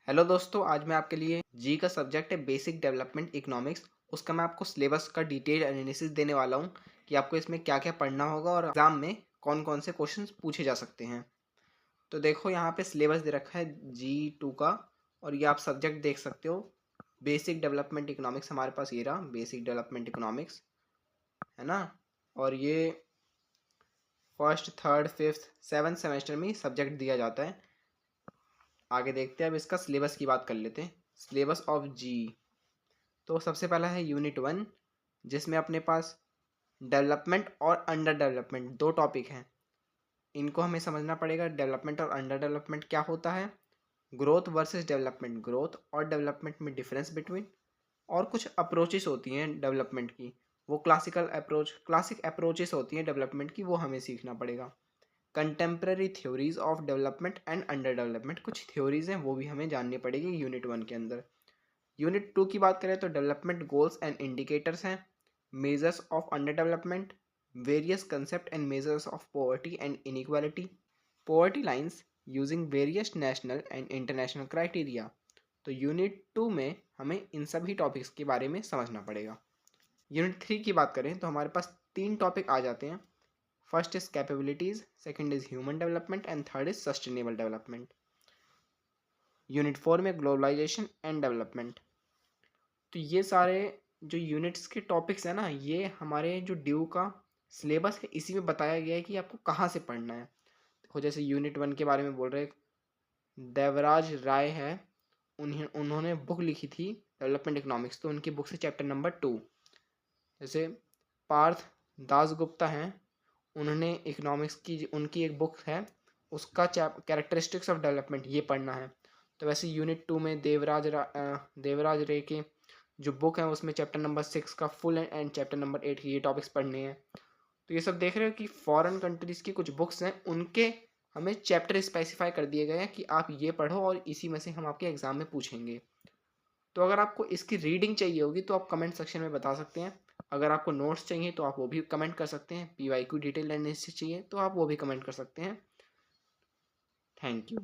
Hello दोस्तों, आज मैं आपके लिए जी का सब्जेक्ट है बेसिक डेवलपमेंट इकोनॉमिक्स। उसका मैं आपको सिलेबस का डिटेल एनालिसिस देने वाला हूँ कि आपको इसमें क्या क्या पढ़ना होगा और एग्जाम में कौन कौन से क्वेश्चंस पूछे जा सकते हैं। तो देखो, यहाँ पे सिलेबस दे रखा है जी 2 का, और ये आप सब्जेक्ट देख सकते हो। बेसिक डेवलपमेंट इकोनॉमिक्स हमारे पास ये रहा, बेसिक डेवलपमेंट इकोनॉमिक्स, है ना। और ये first, third, fifth, seventh semester में सब्जेक्ट दिया जाता है। आगे देखते हैं, अब इसका सिलेबस की बात कर लेते हैं। सिलेबस ऑफ जी, तो सबसे पहला है यूनिट 1, जिसमें अपने पास डेवलपमेंट और अंडर डेवलपमेंट दो टॉपिक हैं। इनको हमें समझना पड़ेगा। डेवलपमेंट और अंडर डेवलपमेंट क्या होता है, ग्रोथ वर्सेस डेवलपमेंट, ग्रोथ और डेवलपमेंट में डिफरेंस बिटवीन, और कुछ अप्रोचेस होती हैं डेवलपमेंट की, वो क्लासिक अप्रोचेस होती हैं डेवलपमेंट की, वो हमें सीखना पड़ेगा। Contemporary theories of development and under development, कुछ थ्योरीज हैं वो भी हमें जाननी पड़ेगी यूनिट 1 के अंदर। यूनिट 2 की बात करें तो डेवलपमेंट गोल्स एंड इंडिकेटर्स हैं, measures of under development, various concept and measures of poverty and inequality, poverty lines using various national and international criteria. तो यूनिट 2 में हमें इन सभी टॉपिक्स के बारे में समझना पड़ेगा। यूनिट 3 की बात करें तो हमारे पास 3 टॉपिक आ जाते हैं। First is capabilities, second is human development and third is sustainable development. Unit 4 में ग्लोबलाइजेशन एंड डेवलपमेंट। तो ये सारे जो यूनिट्स के टॉपिक्स हैं ना, ये हमारे जो ड्यू का सिलेबस है इसी में बताया गया है कि आपको कहाँ से पढ़ना है। देखो, जैसे यूनिट 1 के बारे में बोल रहे, देवराज राय है, उन्होंने बुक लिखी थी डेवलपमेंट इकोनॉमिक्स, तो उनकी बुक से चैप्टर नंबर 2। जैसे पार्थ दासगुप्ता हैं, उन्होंने इकोनॉमिक्स की उनकी एक बुक है, उसका कैरेक्टरिस्टिक्स ऑफ डेवलपमेंट ये पढ़ना है। तो वैसे यूनिट 2 में देवराज रे के जो बुक है उसमें चैप्टर नंबर 6 का फुल एंड चैप्टर नंबर 8 के ये टॉपिक्स पढ़ने हैं। तो ये सब देख रहे हो कि फॉरेन कंट्रीज़ की कुछ बुक्स हैं, उनके हमें चैप्टर स्पेसिफाई कर दिए गए हैं कि आप ये पढ़ो और इसी में से हम आपके एग्ज़ाम में पूछेंगे। तो अगर आपको इसकी रीडिंग चाहिए होगी तो आप कमेंट सेक्शन में बता सकते हैं। अगर आपको नोट्स चाहिए तो आप वो भी कमेंट कर सकते हैं। PYQ डिटेल एनालिसिस चाहिए तो आप वो भी कमेंट कर सकते हैं। Thank you.